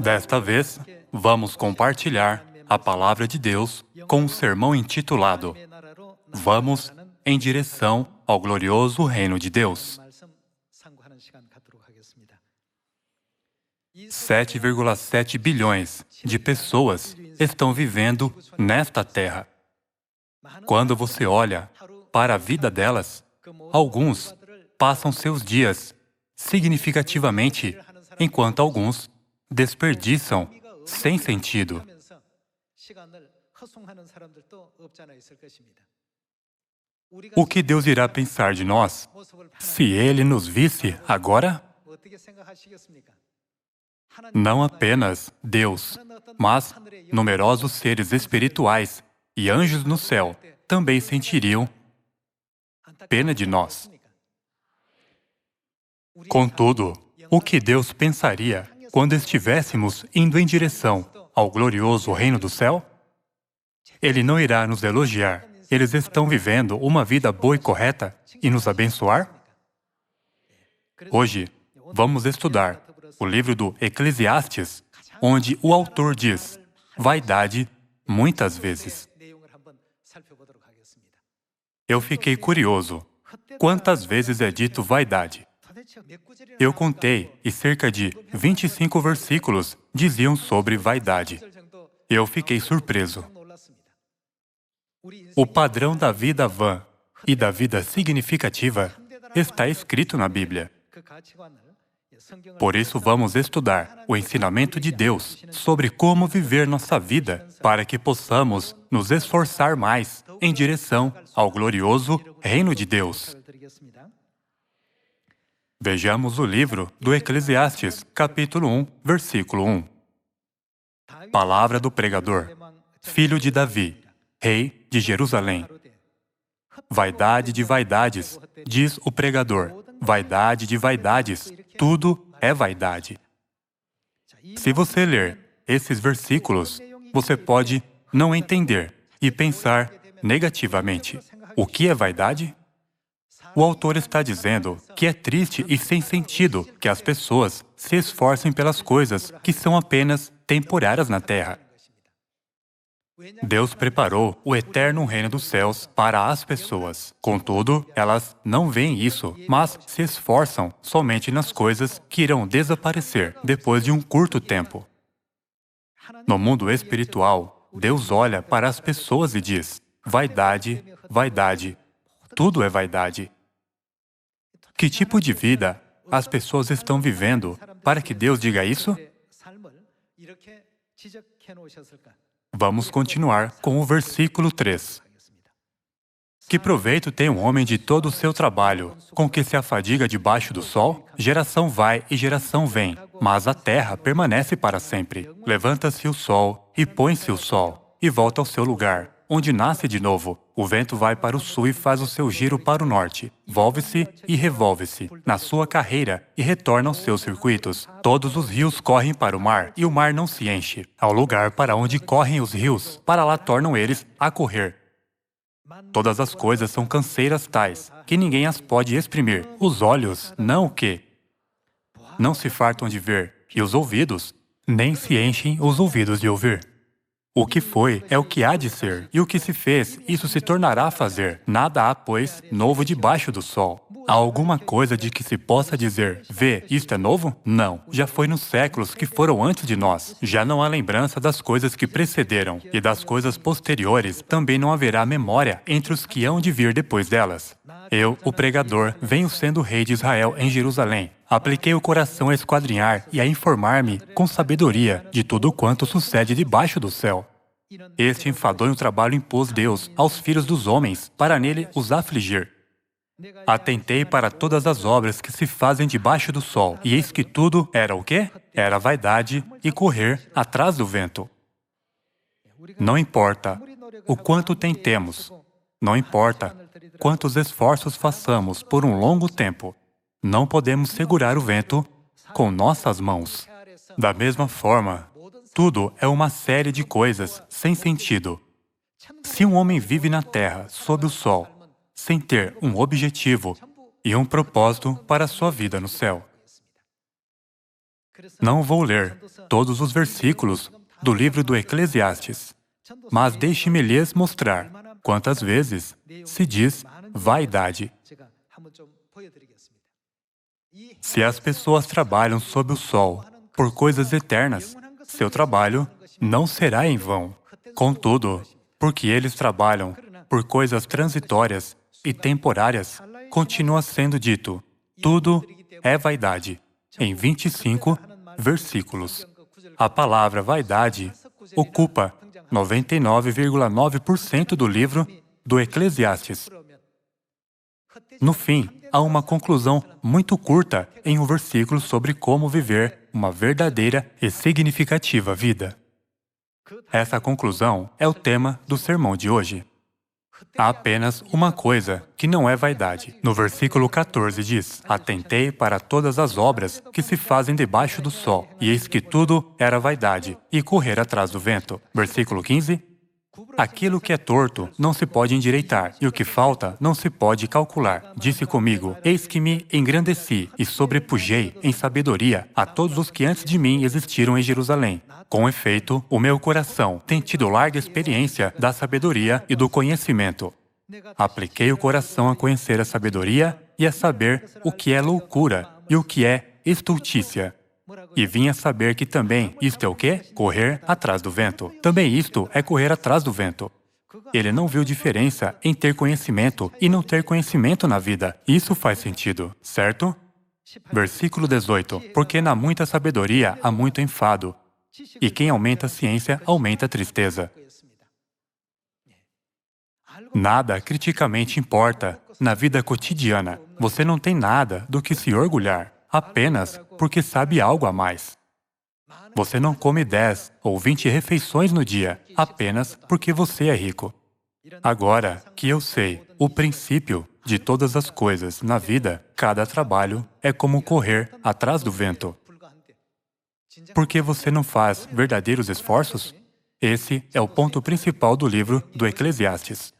Desta vez, vamos compartilhar a Palavra de Deus com um sermão intitulado Vamos em direção ao glorioso Reino de Deus. 7,7 bilhões de pessoas estão vivendo nesta Terra. Quando você olha para a vida delas, alguns passam seus dias significativamente, enquanto alguns desperdiçam sem sentido. O que Deus irá pensar de nós se Ele nos visse agora? Não apenas Deus, mas numerosos seres espirituais e anjos no céu também sentiriam pena de nós. Contudo, o que Deus pensaria quando estivéssemos indo em direção ao glorioso reino do céu? Ele não irá nos elogiar. Eles estão vivendo uma vida boa e correta e nos abençoar? Hoje, vamos estudar o livro do Eclesiastes, onde o autor diz vaidade muitas vezes. Eu fiquei curioso. Quantas vezes é dito vaidade? Eu contei e cerca de 25 versículos diziam sobre vaidade. Eu fiquei surpreso. O padrão da vida vã e da vida significativa está escrito na Bíblia. Por isso, vamos estudar o ensinamento de Deus sobre como viver nossa vida para que possamos nos esforçar mais em direção ao glorioso Reino de Deus. Vejamos o livro do Eclesiastes, capítulo 1, versículo 1. Palavra do pregador, filho de Davi, rei de Jerusalém. Vaidade de vaidades, diz o pregador. Vaidade de vaidades, tudo é vaidade. Se você ler esses versículos, você pode não entender e pensar negativamente. O que é vaidade? O autor está dizendo que é triste e sem sentido que as pessoas se esforcem pelas coisas que são apenas temporárias na Terra. Deus preparou o eterno reino dos céus para as pessoas. Contudo, elas não veem isso, mas se esforçam somente nas coisas que irão desaparecer depois de um curto tempo. No mundo espiritual, Deus olha para as pessoas e diz: vaidade, vaidade, tudo é vaidade. Que tipo de vida as pessoas estão vivendo para que Deus diga isso? Vamos continuar com o versículo 3. Que proveito tem um homem de todo o seu trabalho, com que se afadiga debaixo do sol? Geração vai e geração vem, mas a terra permanece para sempre. Levanta-se o sol e põe-se o sol, e volta ao seu lugar, onde nasce de novo. O vento vai para o sul e faz o seu giro para o norte. Volve-se e revolve-se na sua carreira e retorna aos seus circuitos. Todos os rios correm para o mar, e o mar não se enche. Ao lugar para onde correm os rios, para lá tornam eles a correr. Todas as coisas são canseiras tais, que ninguém as pode exprimir. Os olhos, não o quê? Não se fartam de ver, e os ouvidos, nem se enchem os ouvidos de ouvir. O que foi é o que há de ser, e o que se fez, isso se tornará a fazer. Nada há, pois, novo debaixo do sol. Há alguma coisa de que se possa dizer, vê, isto é novo? Não. Já foi nos séculos que foram antes de nós. Já não há lembrança das coisas que precederam, e das coisas posteriores também não haverá memória entre os que hão de vir depois delas. Eu, o pregador, venho sendo rei de Israel em Jerusalém. Apliquei o coração a esquadrinhar e a informar-me com sabedoria de tudo quanto sucede debaixo do céu. Este enfadonho trabalho impôs Deus aos filhos dos homens para nele os afligir. Atentei para todas as obras que se fazem debaixo do sol, e eis que tudo era o quê? Era vaidade e correr atrás do vento. Não importa o quanto tentemos, não importa quantos esforços façamos por um longo tempo, não podemos segurar o vento com nossas mãos. Da mesma forma, tudo é uma série de coisas sem sentido. Se um homem vive na terra, sob o sol, sem ter um objetivo e um propósito para a sua vida no céu, Não vou ler todos os versículos do livro do Eclesiastes, mas deixe-me lhes mostrar quantas vezes se diz vaidade. Se as pessoas trabalham sob o sol por coisas eternas, seu trabalho não será em vão. Contudo, porque eles trabalham por coisas transitórias e temporárias, continua sendo dito, tudo é vaidade. Em 25 versículos. A palavra vaidade ocupa 99,9% do livro do Eclesiastes. No fim, há uma conclusão muito curta em um versículo sobre como viver uma verdadeira e significativa vida. Essa conclusão é o tema do sermão de hoje. Há apenas uma coisa que não é vaidade. No versículo 14 diz, atentei para todas as obras que se fazem debaixo do sol, e eis que tudo era vaidade, e correr atrás do vento. Versículo 15, aquilo que é torto não se pode endireitar, e o que falta não se pode calcular. Disse comigo, eis que me engrandeci e sobrepujei em sabedoria a todos os que antes de mim existiram em Jerusalém. Com efeito, o meu coração tem tido larga experiência da sabedoria e do conhecimento. Apliquei o coração a conhecer a sabedoria e a saber o que é loucura e o que é estultícia. E vim a saber que também isto é o quê? Correr atrás do vento. Também isto é correr atrás do vento. Ele não viu diferença em ter conhecimento e não ter conhecimento na vida. Isso faz sentido, certo? Versículo 18. Porque na muita sabedoria há muito enfado, e quem aumenta a ciência aumenta a tristeza. Nada criticamente importa na vida cotidiana. Você não tem nada do que se orgulhar, apenas porque sabe algo a mais. Você não come 10 ou 20 refeições no dia, apenas porque você é rico. Agora que eu sei o princípio de todas as coisas na vida, cada trabalho é como correr atrás do vento. Por que você não faz verdadeiros esforços? Esse é o ponto principal do livro do Eclesiastes.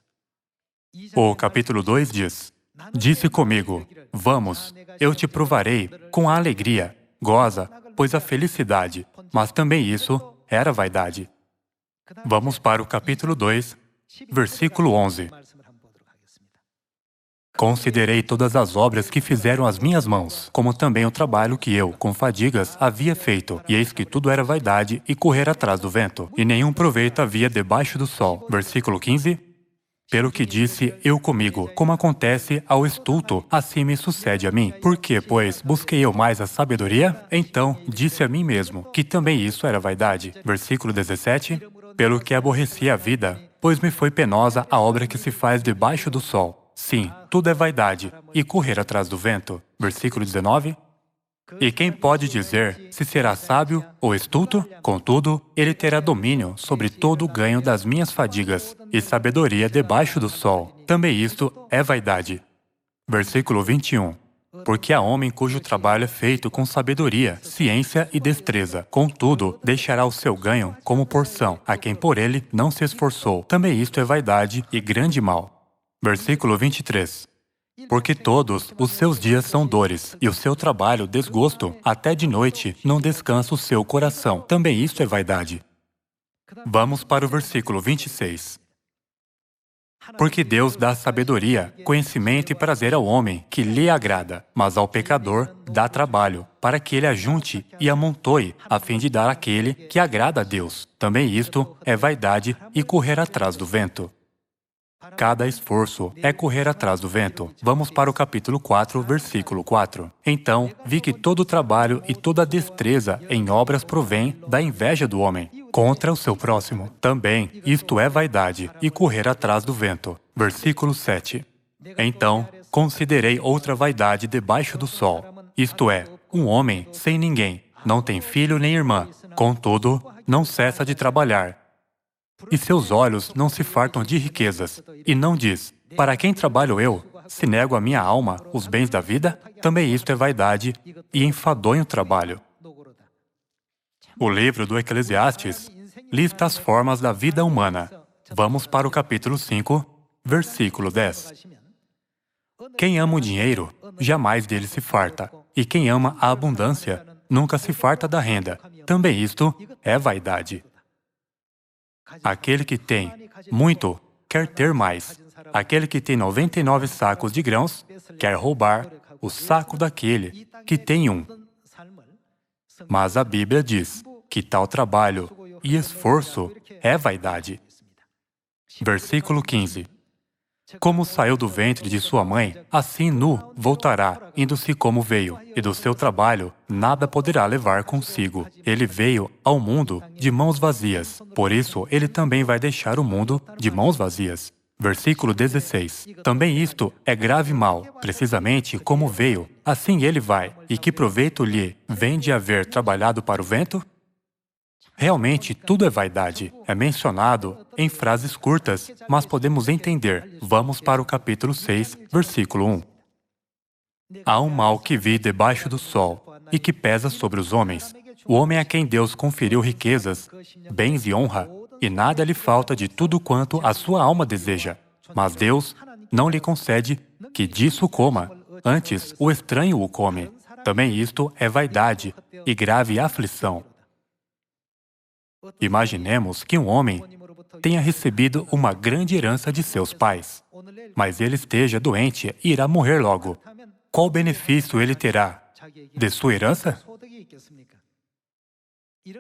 O capítulo 2 diz, disse comigo, vamos, eu te provarei com a alegria, goza, pois a felicidade, mas também isso era vaidade. Vamos para o capítulo 2, versículo 11. Considerei todas as obras que fizeram as minhas mãos, como também o trabalho que eu, com fadigas, havia feito, e eis que tudo era vaidade e correr atrás do vento, e nenhum proveito havia debaixo do sol. Versículo 15. Pelo que disse eu comigo, como acontece ao estulto, assim me sucede a mim. Por que, pois, busquei eu mais a sabedoria? Então, disse a mim mesmo, que também isso era vaidade. Versículo 17. Pelo que aborreci a vida, pois me foi penosa a obra que se faz debaixo do sol. Sim, tudo é vaidade, e correr atrás do vento. Versículo 19. E quem pode dizer se será sábio ou estulto? Contudo, ele terá domínio sobre todo o ganho das minhas fadigas, e sabedoria debaixo do sol. Também isto é vaidade. Versículo 21. Porque há homem cujo trabalho é feito com sabedoria, ciência e destreza. Contudo, deixará o seu ganho como porção, a quem por ele não se esforçou. Também isto é vaidade e grande mal. Versículo 23. Porque todos os seus dias são dores, e o seu trabalho desgosto, até de noite não descansa o seu coração. Também isto é vaidade. Vamos para o versículo 26. Porque Deus dá sabedoria, conhecimento e prazer ao homem que lhe agrada, mas ao pecador dá trabalho, para que ele ajunte e amontoe, a fim de dar àquele que agrada a Deus. Também isto é vaidade e correr atrás do vento. Cada esforço é correr atrás do vento. Vamos para o capítulo 4, versículo 4. Então, vi que todo o trabalho e toda a destreza em obras provém da inveja do homem contra o seu próximo. Também, isto é vaidade e correr atrás do vento. Versículo 7. Então, considerei outra vaidade debaixo do sol, isto é, um homem sem ninguém, não tem filho nem irmã, contudo, não cessa de trabalhar. E seus olhos não se fartam de riquezas, e não diz, para quem trabalho eu, se nego a minha alma os bens da vida? Também isto é vaidade e enfadonho trabalho. O livro do Eclesiastes lista as formas da vida humana. Vamos para o capítulo 5, versículo 10. Quem ama o dinheiro, jamais dele se farta, e quem ama a abundância, nunca se farta da renda. Também isto é vaidade. Aquele que tem muito quer ter mais. Aquele que tem 99 sacos de grãos quer roubar o saco daquele que tem um. Mas a Bíblia diz que tal trabalho e esforço é vaidade. Versículo 15. Como saiu do ventre de sua mãe, assim nu voltará, indo-se como veio, e do seu trabalho nada poderá levar consigo. Ele veio ao mundo de mãos vazias, por isso ele também vai deixar o mundo de mãos vazias. Versículo 16. Também isto é grave mal, precisamente como veio, assim ele vai. E que proveito lhe vem de haver trabalhado para o vento? Realmente, tudo é vaidade. É mencionado em frases curtas, mas podemos entender. Vamos para o capítulo 6, versículo 1. Há um mal que vi debaixo do sol e que pesa sobre os homens. O homem a quem Deus conferiu riquezas, bens e honra, e nada lhe falta de tudo quanto a sua alma deseja. Mas Deus não lhe concede que disso coma. Antes, o estranho o come. Também isto é vaidade e grave aflição. Imaginemos que um homem tenha recebido uma grande herança de seus pais, mas ele esteja doente e irá morrer logo. Qual benefício ele terá de sua herança?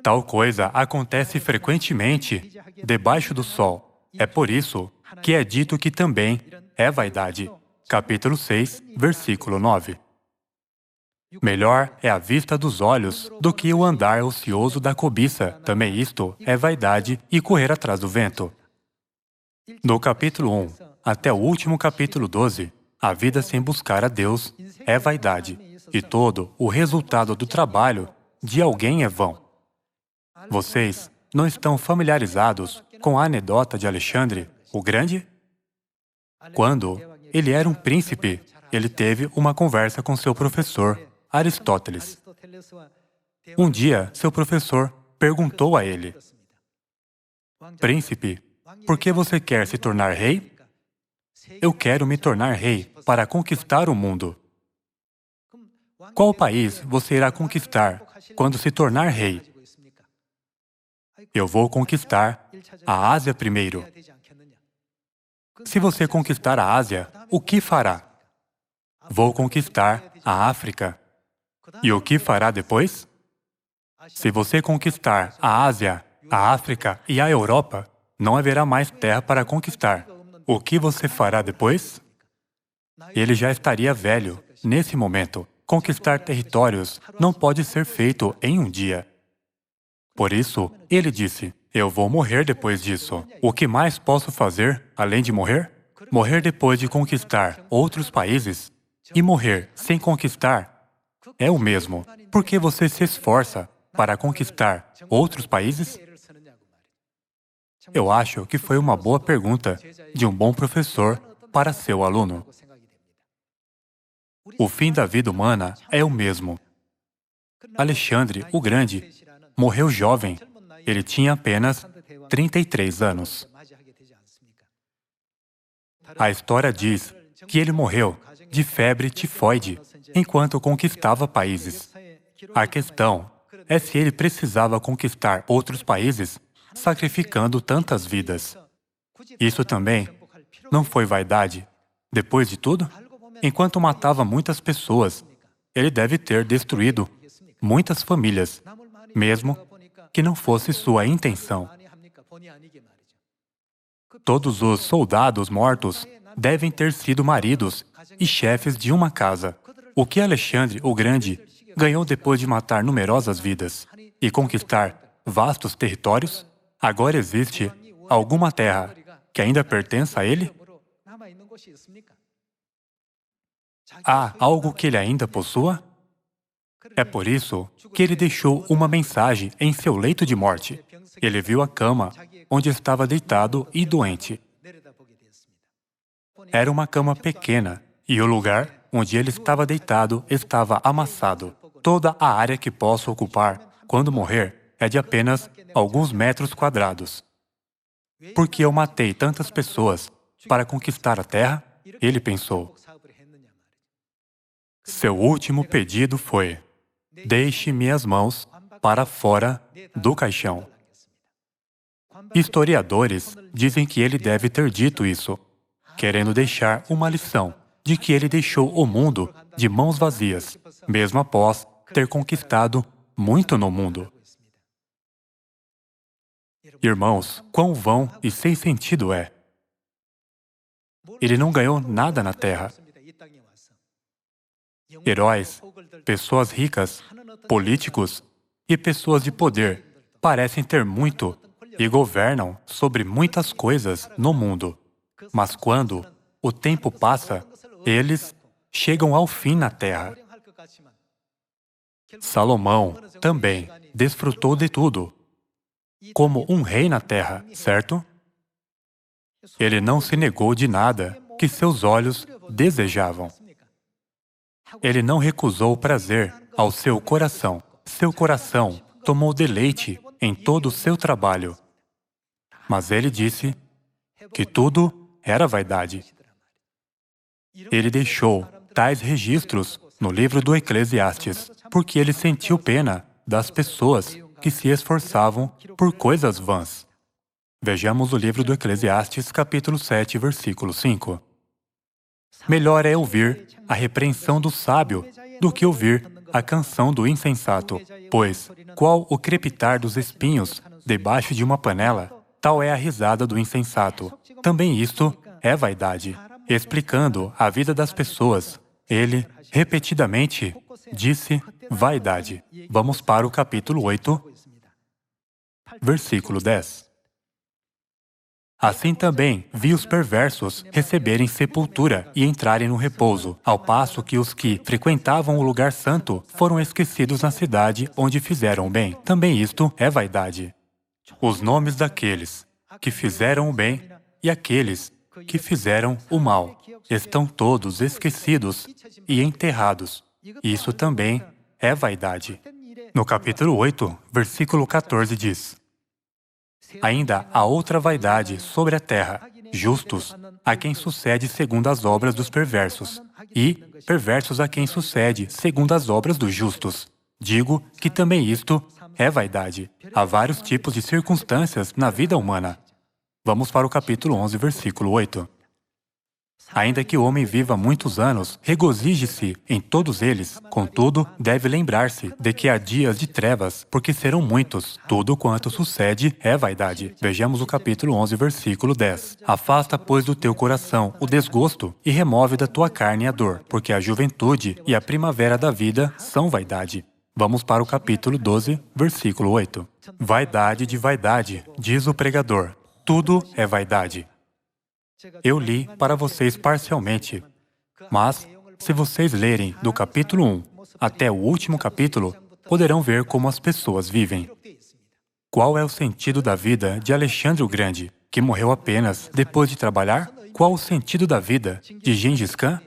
Tal coisa acontece frequentemente debaixo do sol. É por isso que é dito que também é vaidade. Capítulo 6, versículo 9. Melhor é a vista dos olhos do que o andar ocioso da cobiça. Também isto é vaidade e correr atrás do vento. Do capítulo 1 até o último capítulo 12, a vida sem buscar a Deus é vaidade, e todo o resultado do trabalho de alguém é vão. Vocês não estão familiarizados com a anedota de Alexandre, o Grande? Quando ele era um príncipe, ele teve uma conversa com seu professor, Aristóteles. Um dia, seu professor perguntou a ele: Príncipe, por que você quer se tornar rei? Eu quero me tornar rei para conquistar o mundo. Qual país você irá conquistar quando se tornar rei? Eu vou conquistar a Ásia primeiro. Se você conquistar a Ásia, o que fará? Vou conquistar a África. E o que fará depois? Se você conquistar a Ásia, a África e a Europa, não haverá mais terra para conquistar. O que você fará depois? Ele já estaria velho. Nesse momento, conquistar territórios não pode ser feito em um dia. Por isso, ele disse: eu vou morrer depois disso. O que mais posso fazer, além de morrer? Morrer depois de conquistar outros países e morrer sem conquistar é o mesmo. Por que você se esforça para conquistar outros países? Eu acho que foi uma boa pergunta de um bom professor para seu aluno. O fim da vida humana é o mesmo. Alexandre, o Grande, morreu jovem. Ele tinha apenas 33 anos. A história diz que ele morreu de febre tifoide enquanto conquistava países. A questão é se ele precisava conquistar outros países sacrificando tantas vidas. Isso também não foi vaidade. Depois de tudo, enquanto matava muitas pessoas, ele deve ter destruído muitas famílias, mesmo que não fosse sua intenção. Todos os soldados mortos devem ter sido maridos e chefes de uma casa. O que Alexandre o Grande ganhou depois de matar numerosas vidas e conquistar vastos territórios? Agora existe alguma terra que ainda pertença a ele? Há algo que ele ainda possua? É por isso que ele deixou uma mensagem em seu leito de morte. Ele viu a cama onde estava deitado e doente. Era uma cama pequena e o lugar onde ele estava deitado estava amassado. Toda a área que posso ocupar quando morrer é de apenas alguns metros quadrados. Porque eu matei tantas pessoas para conquistar a terra? Ele pensou. Seu último pedido foi: deixe minhas mãos para fora do caixão. Historiadores dizem que ele deve ter dito isso, querendo deixar uma lição de que ele deixou o mundo de mãos vazias, mesmo após ter conquistado muito no mundo. Irmãos, quão vão e sem sentido é. Ele não ganhou nada na terra. Heróis, pessoas ricas, políticos e pessoas de poder parecem ter muito e governam sobre muitas coisas no mundo. Mas quando o tempo passa, eles chegam ao fim na terra. Salomão também desfrutou de tudo, como um rei na terra, certo? Ele não se negou de nada que seus olhos desejavam. Ele não recusou o prazer ao seu coração. Seu coração tomou deleite em todo o seu trabalho. Mas ele disse que tudo era vaidade. Ele deixou tais registros no livro do Eclesiastes, porque ele sentiu pena das pessoas que se esforçavam por coisas vãs. Vejamos o livro do Eclesiastes, capítulo 7, versículo 5. Melhor é ouvir a repreensão do sábio do que ouvir a canção do insensato, pois, qual o crepitar dos espinhos debaixo de uma panela, tal é a risada do insensato. Também isto é vaidade. Explicando a vida das pessoas, ele, repetidamente, disse vaidade. Vamos para o capítulo 8, versículo 10. Assim também vi os perversos receberem sepultura e entrarem no repouso, ao passo que os que frequentavam o lugar santo foram esquecidos na cidade onde fizeram o bem. Também isto é vaidade. Os nomes daqueles que fizeram o bem e aqueles que fizeram o mal estão todos esquecidos e enterrados. Isso também é vaidade. No capítulo 8, versículo 14 diz: ainda há outra vaidade sobre a terra, justos a quem sucede segundo as obras dos perversos, e perversos a quem sucede segundo as obras dos justos. Digo que também isto é vaidade. Há vários tipos de circunstâncias na vida humana. Vamos para o capítulo 11, versículo 8. Ainda que o homem viva muitos anos, regozije-se em todos eles. Contudo, deve lembrar-se de que há dias de trevas, porque serão muitos. Tudo quanto sucede é vaidade. Vejamos o capítulo 11, versículo 10. Afasta, pois, do teu coração o desgosto e remove da tua carne a dor, porque a juventude e a primavera da vida são vaidade. Vamos para o capítulo 12, versículo 8. Vaidade de vaidade, diz o pregador. Tudo é vaidade. Eu li para vocês parcialmente, mas, se vocês lerem do capítulo 1 até o último capítulo, poderão ver como as pessoas vivem. Qual é o sentido da vida de Alexandre o Grande, que morreu apenas depois de trabalhar? Qual o sentido da vida de Gengis Khan?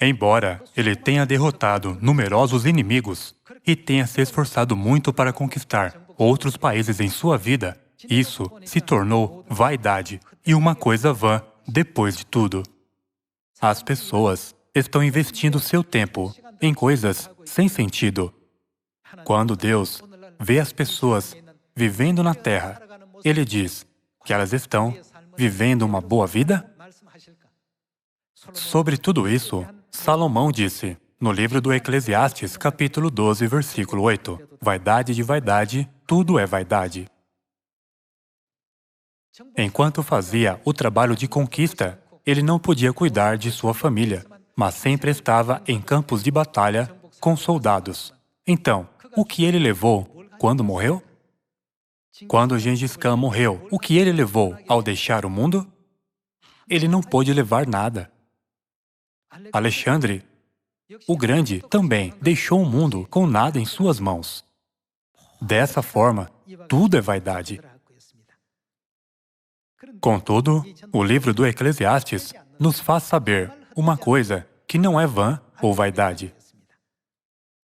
Embora ele tenha derrotado numerosos inimigos e tenha se esforçado muito para conquistar outros países em sua vida, isso se tornou vaidade e uma coisa vã depois de tudo. As pessoas estão investindo seu tempo em coisas sem sentido. Quando Deus vê as pessoas vivendo na terra, Ele diz que elas estão vivendo uma boa vida? Sobre tudo isso, Salomão disse, no livro do Eclesiastes, capítulo 12, versículo 8, vaidade de vaidade, tudo é vaidade. Enquanto fazia o trabalho de conquista, ele não podia cuidar de sua família, mas sempre estava em campos de batalha com soldados. Então, o que ele levou quando morreu? Quando Gengis Khan morreu, o que ele levou ao deixar o mundo? Ele não pôde levar nada. Alexandre o Grande também deixou o mundo com nada em suas mãos. Dessa forma, tudo é vaidade. Contudo, o livro do Eclesiastes nos faz saber uma coisa que não é vã ou vaidade.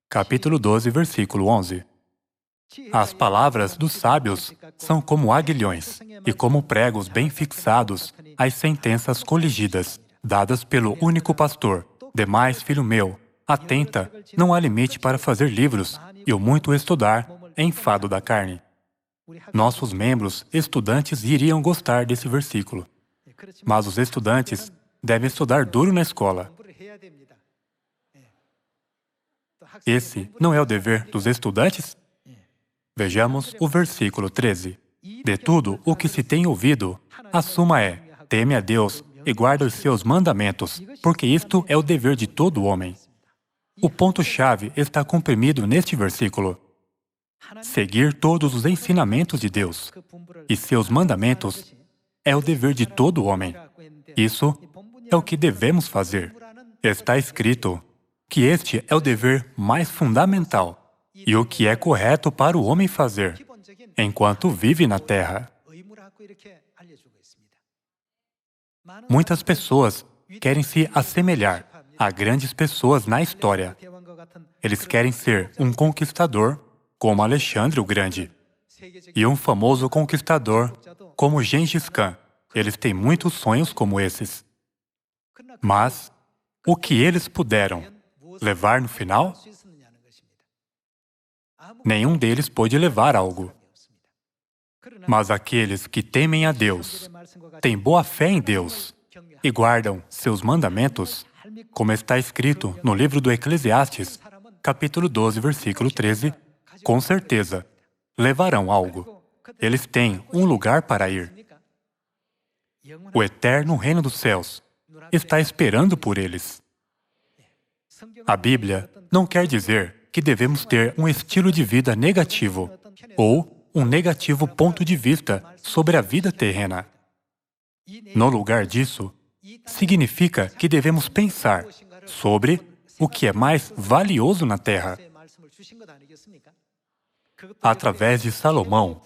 Capítulo 12, versículo 11. As palavras dos sábios são como aguilhões e como pregos bem fixados as sentenças coligidas, dadas pelo único pastor. Demais, filho meu, atenta, não há limite para fazer livros, e o muito estudar é enfado da carne. Nossos membros estudantes iriam gostar desse versículo, mas os estudantes devem estudar duro na escola. Esse não é o dever dos estudantes? Vejamos o versículo 13. De tudo o que se tem ouvido, a suma é: teme a Deus e guarda os seus mandamentos, porque isto é o dever de todo homem. O ponto-chave está comprimido neste versículo. Seguir todos os ensinamentos de Deus e seus mandamentos é o dever de todo homem. Isso é o que devemos fazer. Está escrito que este é o dever mais fundamental e o que é correto para o homem fazer enquanto vive na Terra. Muitas pessoas querem se assemelhar a grandes pessoas na história. Eles querem ser um conquistador como Alexandre o Grande e um famoso conquistador como Gengis Khan. Eles têm muitos sonhos como esses. Mas o que eles puderam levar no final? Nenhum deles pôde levar algo. Mas aqueles que temem a Deus, têm boa fé em Deus e guardam seus mandamentos, como está escrito no livro do Eclesiastes, capítulo 12, versículo 13, com certeza levarão algo. Eles têm um lugar para ir. O eterno reino dos céus está esperando por eles. A Bíblia não quer dizer que devemos ter um estilo de vida negativo ou um negativo ponto de vista sobre a vida terrena. No lugar disso, significa que devemos pensar sobre o que é mais valioso na terra. Através de Salomão,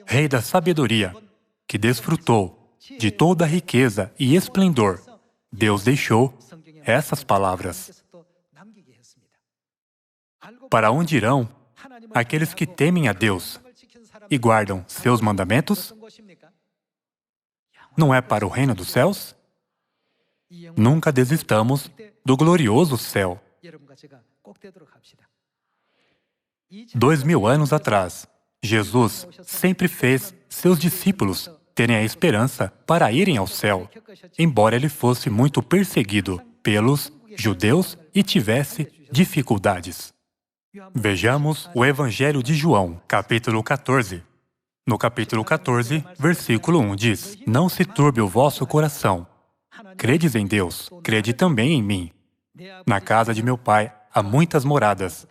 rei da sabedoria, que desfrutou de toda a riqueza e esplendor, Deus deixou essas palavras. Para onde irão aqueles que temem a Deus e guardam seus mandamentos? Não é para o reino dos céus? Nunca desistamos do glorioso céu. 2000 anos atrás, Jesus sempre fez seus discípulos terem a esperança para irem ao céu, embora ele fosse muito perseguido pelos judeus e tivesse dificuldades. Vejamos o Evangelho de João, capítulo 14. No capítulo 14, versículo 1 diz: Não se turbe o vosso coração. Credes em Deus, crede também em mim. Na casa de meu Pai há muitas moradas.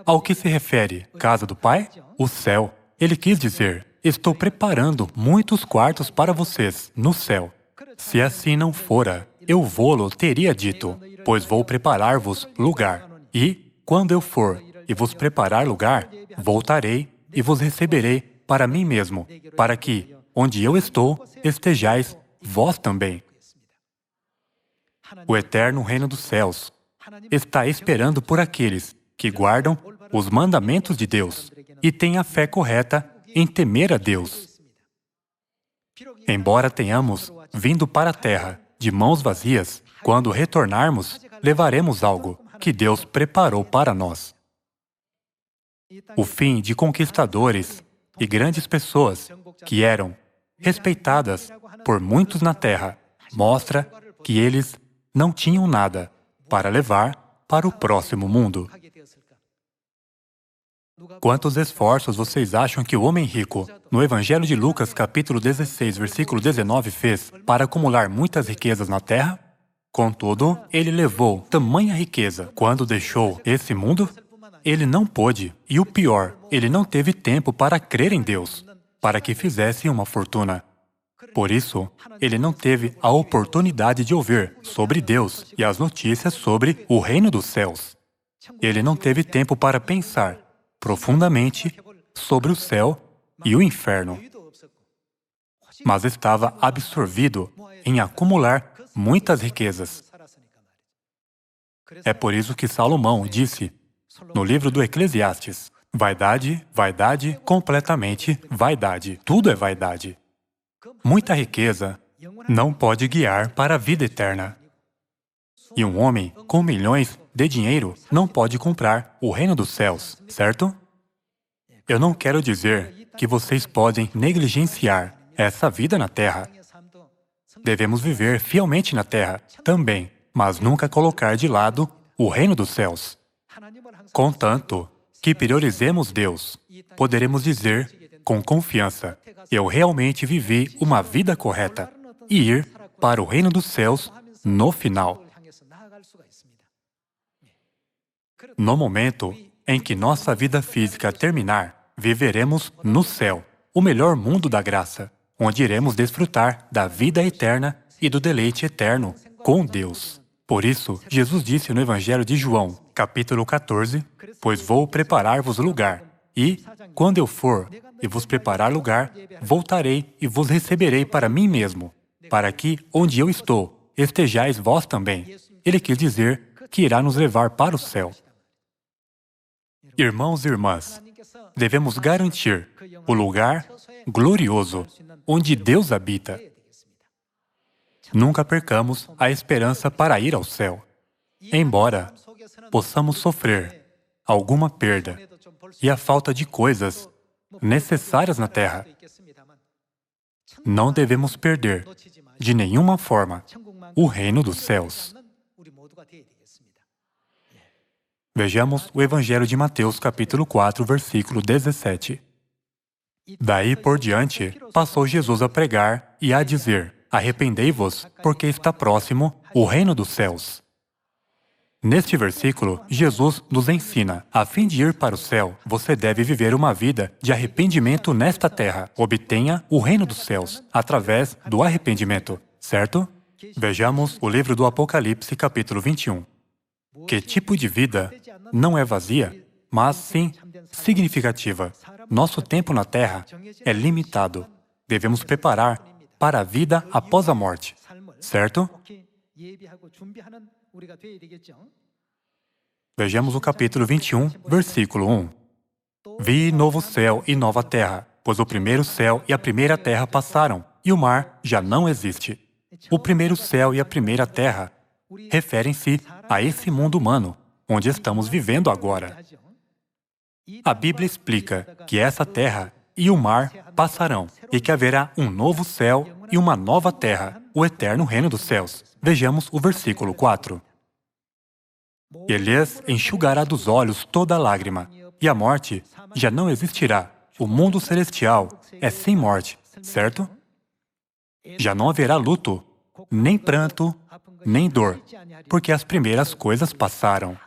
Ao que se refere casa do Pai? O céu. Ele quis dizer: estou preparando muitos quartos para vocês no céu. Se assim não fora, eu vô-lo teria dito, pois vou preparar-vos lugar. E, quando eu for e vos preparar lugar, voltarei e vos receberei para mim mesmo, para que, onde eu estou, estejais vós também. O eterno reino dos céus está esperando por aqueles que guardam os mandamentos de Deus e têm a fé correta em temer a Deus. Embora tenhamos vindo para a terra de mãos vazias, quando retornarmos, levaremos algo que Deus preparou para nós. O fim de conquistadores e grandes pessoas que eram respeitadas por muitos na terra mostra que eles não tinham nada para levar para o próximo mundo. Quantos esforços vocês acham que o homem rico, no Evangelho de Lucas, capítulo 16, versículo 19, fez para acumular muitas riquezas na terra? Contudo, ele levou tamanha riqueza. Quando deixou esse mundo, ele não pôde, e o pior, ele não teve tempo para crer em Deus, para que fizesse uma fortuna. Por isso, ele não teve a oportunidade de ouvir sobre Deus e as notícias sobre o reino dos céus. Ele não teve tempo para pensar profundamente sobre o céu e o inferno, mas estava absorvido em acumular muitas riquezas. É por isso que Salomão disse, no livro do Eclesiastes, vaidade, vaidade, completamente vaidade. Tudo é vaidade. Muita riqueza não pode guiar para a vida eterna. E um homem com milhões de dinheiro não pode comprar o reino dos céus, certo? Eu não quero dizer que vocês podem negligenciar essa vida na Terra. Devemos viver fielmente na Terra também, mas nunca colocar de lado o reino dos céus. Contanto que priorizemos Deus, poderemos dizer com confiança: eu realmente vivi uma vida correta e ir para o reino dos céus no final. No momento em que nossa vida física terminar, viveremos no céu, o melhor mundo da graça, onde iremos desfrutar da vida eterna e do deleite eterno com Deus. Por isso, Jesus disse no Evangelho de João, capítulo 14, pois vou preparar-vos lugar, e, quando eu for e vos preparar lugar, voltarei e vos receberei para mim mesmo, para que, onde eu estou, estejais vós também. Ele quis dizer que irá nos levar para o céu. Irmãos e irmãs, devemos garantir o lugar glorioso onde Deus habita. Nunca percamos a esperança para ir ao céu. Embora possamos sofrer alguma perda e a falta de coisas necessárias na Terra, não devemos perder, de nenhuma forma, o reino dos céus. Vejamos o Evangelho de Mateus, capítulo 4, versículo 17. Daí por diante, passou Jesus a pregar e a dizer: arrependei-vos, porque está próximo o reino dos céus. Neste versículo, Jesus nos ensina, a fim de ir para o céu, você deve viver uma vida de arrependimento nesta terra. Obtenha o reino dos céus, através do arrependimento, certo? Vejamos o livro do Apocalipse, capítulo 21. Que tipo de vida não é vazia, mas sim significativa? Nosso tempo na Terra é limitado. Devemos preparar para a vida após a morte, certo? Vejamos o capítulo 21, versículo 1. Vi novo céu e nova terra, pois o primeiro céu e a primeira terra passaram, e o mar já não existe. O primeiro céu e a primeira terra referem-se a esse mundo humano, onde estamos vivendo agora. A Bíblia explica que essa terra e o mar passarão, e que haverá um novo céu e uma nova terra, o eterno reino dos céus. Vejamos o versículo 4. E lhes enxugará dos olhos toda lágrima, e a morte já não existirá. O mundo celestial é sem morte, certo? Já não haverá luto, nem pranto, nem dor, porque as primeiras coisas passaram.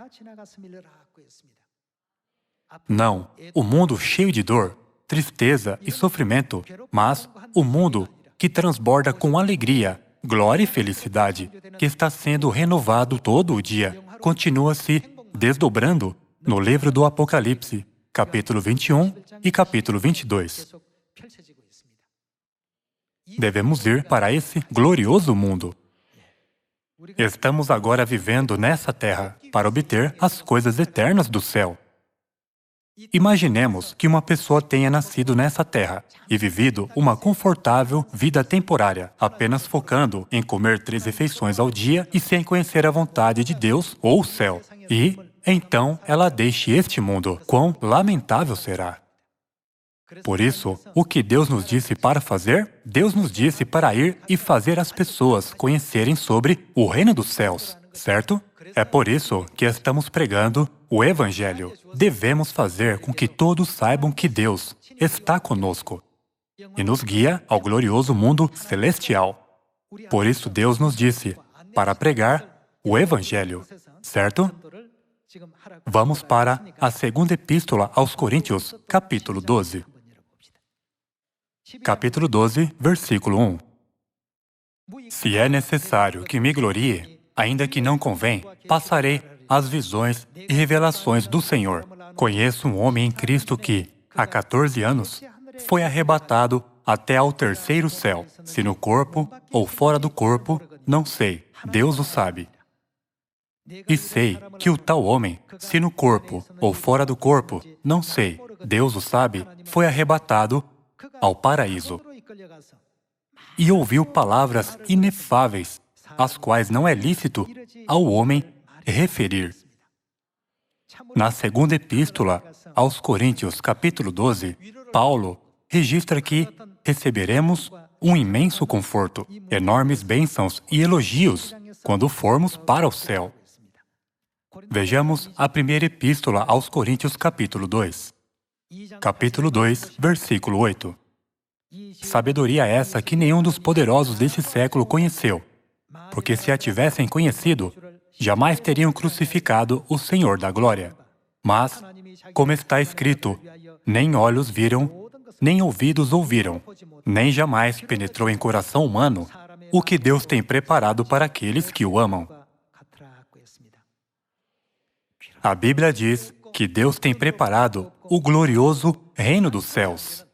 Não, o mundo cheio de dor, tristeza e sofrimento, mas o mundo que transborda com alegria, glória e felicidade, que está sendo renovado todo o dia, continua se desdobrando no livro do Apocalipse, capítulo 21 e capítulo 22. Devemos ir para esse glorioso mundo. Estamos agora vivendo nessa terra para obter as coisas eternas do céu. Imaginemos que uma pessoa tenha nascido nessa terra e vivido uma confortável vida temporária, apenas focando em comer 3 refeições ao dia e sem conhecer a vontade de Deus ou o céu. E, então, ela deixe este mundo. Quão lamentável será! Por isso, o que Deus nos disse para fazer? Deus nos disse para ir e fazer as pessoas conhecerem sobre o reino dos céus, certo? É por isso que estamos pregando o Evangelho. Devemos fazer com que todos saibam que Deus está conosco e nos guia ao glorioso mundo celestial. Por isso Deus nos disse para pregar o Evangelho, certo? Vamos para a segunda epístola aos Coríntios, capítulo 12. Capítulo 12, versículo 1. Se é necessário que me glorie, ainda que não convém, passarei as visões e revelações do Senhor. Conheço um homem em Cristo que, há 14 anos, foi arrebatado até ao 3º céu. Se no corpo ou fora do corpo, não sei, Deus o sabe. E sei que o tal homem, se no corpo ou fora do corpo, não sei, Deus o sabe, foi arrebatado ao paraíso. E ouviu palavras inefáveis as quais não é lícito ao homem referir. Na segunda epístola aos Coríntios, capítulo 12, Paulo registra que receberemos um imenso conforto, enormes bênçãos e elogios quando formos para o céu. Vejamos a primeira epístola aos Coríntios, capítulo 2. Capítulo 2, versículo 8. Sabedoria essa que nenhum dos poderosos desse século conheceu, porque se a tivessem conhecido, jamais teriam crucificado o Senhor da glória. Mas, como está escrito, nem olhos viram, nem ouvidos ouviram, nem jamais penetrou em coração humano o que Deus tem preparado para aqueles que o amam. A Bíblia diz que Deus tem preparado o glorioso reino dos céus,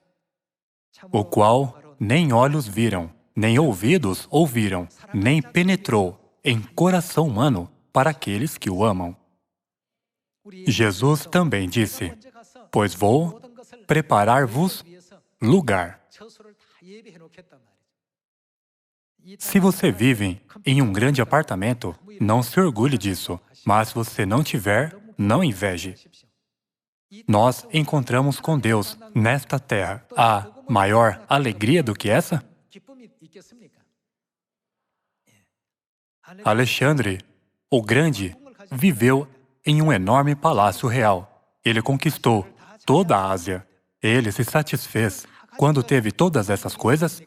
o qual nem olhos viram, nem ouvidos ouviram, nem penetrou em coração humano para aqueles que o amam. Jesus também disse, pois vou preparar-vos lugar. Se você vive em um grande apartamento, não se orgulhe disso, mas se você não tiver, não inveje. Nós encontramos com Deus nesta terra. Há maior alegria do que essa? Alexandre, o Grande, viveu em um enorme palácio real. Ele conquistou toda a Ásia. Ele se satisfez quando teve todas essas coisas?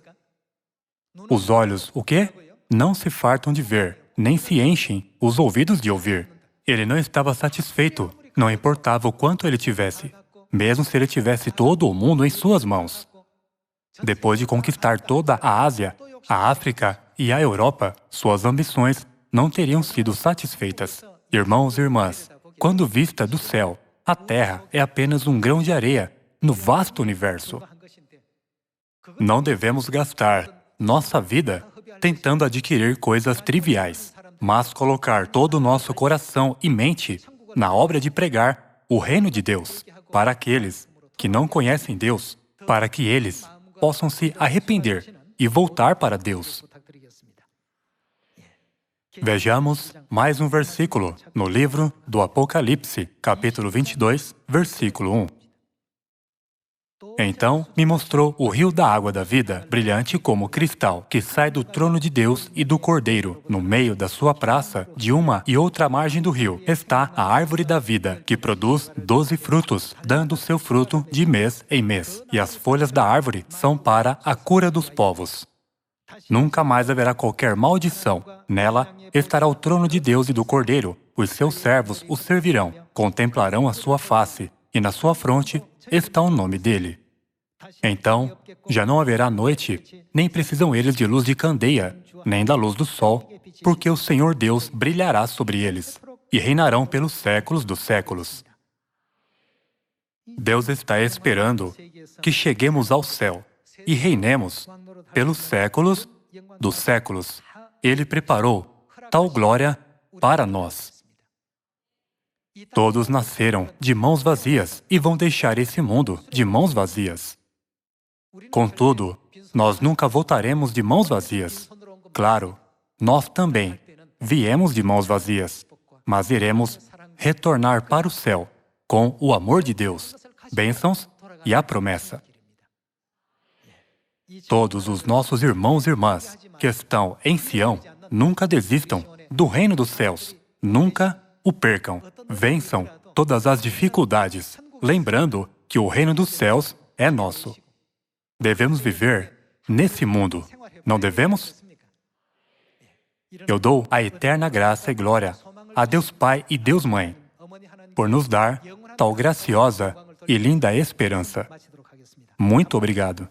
Os olhos, o quê? Não se fartam de ver, nem se enchem os ouvidos de ouvir. Ele não estava satisfeito, não importava o quanto ele tivesse, mesmo se ele tivesse todo o mundo em suas mãos. Depois de conquistar toda a Ásia, a África e a Europa, suas ambições não teriam sido satisfeitas. Irmãos e irmãs, quando vista do céu, a Terra é apenas um grão de areia no vasto universo. Não devemos gastar nossa vida tentando adquirir coisas triviais, mas colocar todo o nosso coração e mente na obra de pregar o reino de Deus para aqueles que não conhecem Deus, para que eles possam se arrepender e voltar para Deus. Vejamos mais um versículo no livro do Apocalipse, capítulo 22, versículo 1. Então me mostrou o rio da água da vida, brilhante como cristal, que sai do trono de Deus e do Cordeiro. No meio da sua praça, de uma e outra margem do rio, está a árvore da vida, que produz 12 frutos, dando seu fruto de mês em mês. E as folhas da árvore são para a cura dos povos. Nunca mais haverá qualquer maldição. Nela estará o trono de Deus e do Cordeiro. Os seus servos o servirão, contemplarão a sua face, e na sua fronte está o nome dele. Então, já não haverá noite, nem precisam eles de luz de candeia, nem da luz do sol, porque o Senhor Deus brilhará sobre eles, e reinarão pelos séculos dos séculos. Deus está esperando que cheguemos ao céu e reinemos pelos séculos dos séculos. Ele preparou tal glória para nós. Todos nasceram de mãos vazias e vão deixar esse mundo de mãos vazias. Contudo, nós nunca voltaremos de mãos vazias. Claro, nós também viemos de mãos vazias, mas iremos retornar para o céu com o amor de Deus, bênçãos e a promessa. Todos os nossos irmãos e irmãs que estão em Sião, nunca desistam do reino dos céus, nunca o percam, vençam todas as dificuldades, lembrando que o reino dos céus é nosso. Devemos viver nesse mundo, não devemos? Eu dou a eterna graça e glória a Deus Pai e Deus Mãe, por nos dar tal graciosa e linda esperança. Muito obrigado.